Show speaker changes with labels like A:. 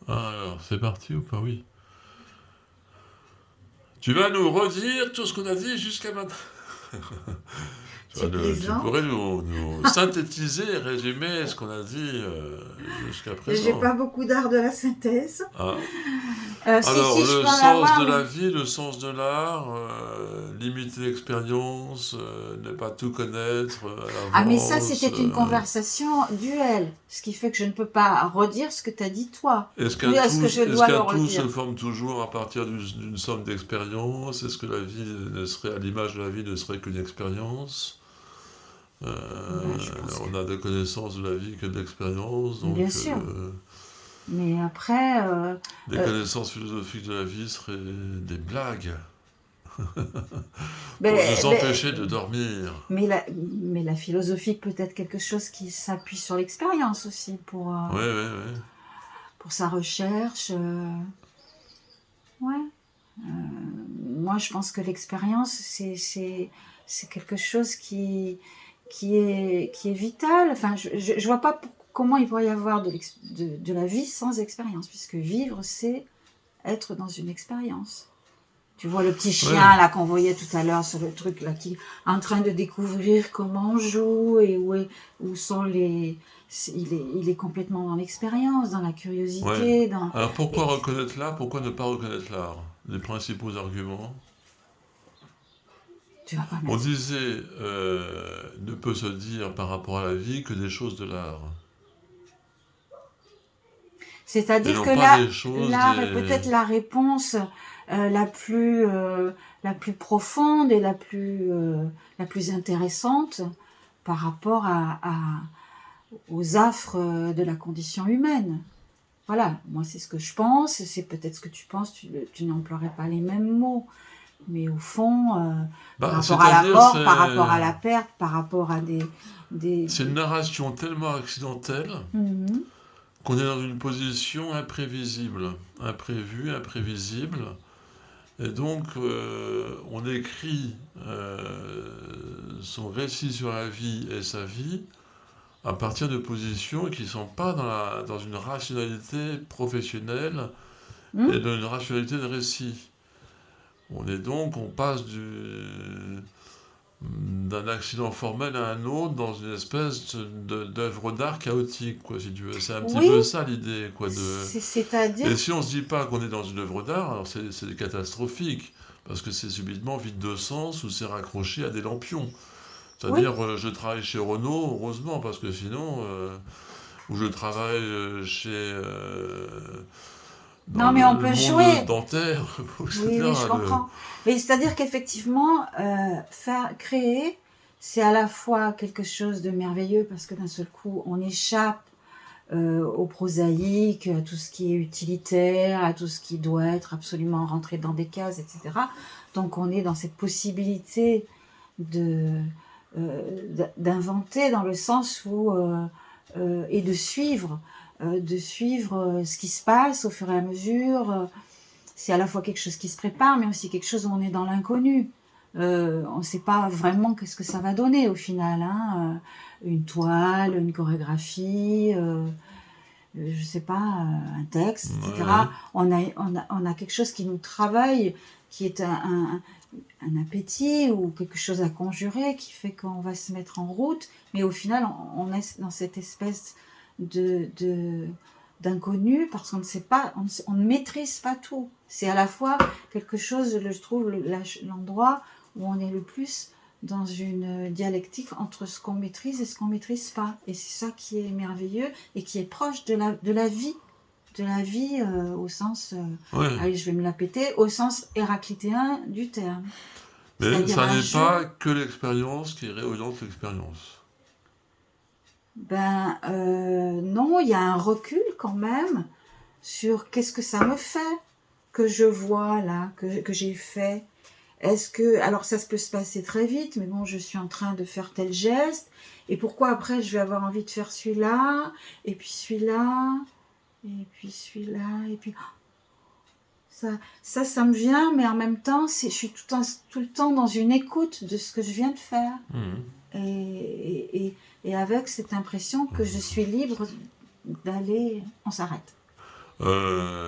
A: Alors, c'est parti ou pas? Oui. Tu vas nous redire tout ce qu'on a dit jusqu'à maintenant.
B: Tu
A: Tu pourrais
B: plaisantes?
A: nous synthétiser et résumer ce qu'on a dit jusqu'à
B: J'ai
A: présent.
B: pas beaucoup d'art de la synthèse.
A: Ah.
B: Si,
A: Alors,
B: je
A: le
B: peux en
A: sens
B: avoir,
A: de la
B: mais...
A: vie, le sens de l'art, limiter l'expérience, ne pas tout connaître à
B: Ah, mais ça, c'était
A: l'avance.
B: une conversation duel, ce qui fait que je ne peux pas redire ce que tu as dit toi. Ou est-ce que je
A: Est-ce
B: dois le
A: qu'un tout se
B: redire?
A: forme toujours à partir d'une somme d'expériences? Est-ce que la vie ne serait, à l'image de la vie, ne serait qu'une expérience?
B: Ben, je pense que...
A: On a des connaissances de la vie que de l'expérience, donc
B: Bien sûr. Mais après,
A: des
B: euh,
A: connaissances philosophiques de la vie seraient des blagues pour
B: ben,
A: nous empêcher de
B: ben,
A: dormir.
B: mais la philosophie peut être quelque chose qui s'appuie sur l'expérience aussi
A: Oui, oui, oui.
B: pour sa recherche. Ouais. Moi, je pense que l'expérience, c'est quelque chose qui est vital. Enfin, je vois pas comment il pourrait y avoir de la vie sans expérience, puisque vivre, c'est être dans une expérience. Tu vois le petit
A: Oui,
B: chien là qu'on voyait tout à l'heure sur le truc là qui est en train de découvrir comment on joue et où sont les... Il est complètement dans l'expérience, dans la
A: oui.
B: curiosité,
A: Alors pourquoi
B: et
A: reconnaître l'art? Pourquoi ne pas reconnaître l'art? Les principaux arguments.
B: tu vas pas
A: On
B: mettre...
A: disait, ne peut se dire par rapport à la vie que des choses de l'art. Et
B: C'est-à-dire
A: non
B: que
A: pas
B: là,
A: des choses
B: l'art est
A: des...
B: peut-être la réponse la plus profonde et la plus intéressante par rapport aux affres de la condition humaine. Voilà, moi c'est ce que je pense, c'est peut-être ce que tu penses, tu n'emploierais pas les mêmes mots, mais au fond, par
A: Bah,
B: rapport à la
A: c'est-à-dire,
B: mort, par rapport à la perte, par rapport à
A: c'est une narration tellement accidentelle
B: Mhm.
A: qu'on est dans une position imprévisible, imprévue, imprévisible. Et donc, on écrit son récit sur la vie et sa vie à partir de positions qui ne sont pas dans une rationalité professionnelle et
B: Mhm.
A: dans une rationalité de récit. On passe d'un accident formel à un autre dans une espèce d'œuvre d'art chaotique, quoi, si tu veux. C'est un petit
B: Oui,
A: peu ça l'idée, quoi.
B: c'est-à-dire...
A: Et si on ne se dit pas qu'on est dans une œuvre d'art, alors c'est catastrophique, parce que c'est subitement vide de sens ou c'est raccroché à des lampions.
B: Oui,
A: C'est-à-dire, je travaille chez Renault, heureusement, parce que sinon, ou je travaille dans
B: non mais on
A: le
B: peut
A: monde
B: jouer.
A: dentaire,
B: Oui,
A: etc.
B: oui, je comprends. Mais c'est-à-dire qu'effectivement, créer, c'est à la fois quelque chose de merveilleux parce que d'un seul coup, on échappe au prosaïque, à tout ce qui est utilitaire, à tout ce qui doit être absolument rentré dans des cases, etc. Donc on est dans cette possibilité de d'inventer dans le sens où et de suivre ce qui se passe au fur et à mesure. C'est à la fois quelque chose qui se prépare, mais aussi quelque chose où on est dans l'inconnu. On ne sait pas vraiment qu'est-ce que ça va donner au final. Hein. Une toile, une chorégraphie, je sais pas, un texte,
A: Ouais.
B: etc. On a quelque chose qui nous travaille, qui est un appétit ou quelque chose à conjurer, qui fait qu'on va se mettre en route, mais au final, on est dans cette espèce de d'inconnu parce qu'on ne sait pas, on ne maîtrise pas tout. C'est à la fois quelque chose, je trouve, l'endroit où on est le plus dans une dialectique entre ce qu'on maîtrise et ce qu'on maîtrise pas. Et c'est ça qui est merveilleux et qui est proche de la vie au sens,
A: Ouais.
B: allez, je vais me la péter, au sens héraclitéen du terme.
A: Mais
B: C'est-à-dire
A: ça
B: un
A: n'est
B: jeu.
A: pas que l'expérience qui réoriente l'expérience.
B: Ben non, il y a un recul quand même sur qu'est-ce que ça me fait que je vois là, que j'ai fait. Est-ce que, alors ça peut se passer très vite, mais bon, je suis en train de faire tel geste, et pourquoi après je vais avoir envie de faire celui-là, et puis celui-là, et puis celui-là, et puis ça me vient, mais en même temps, je suis tout le temps dans une écoute de ce que je viens de faire,
A: Mhm.
B: et avec cette impression que je suis libre d'aller, on s'arrête.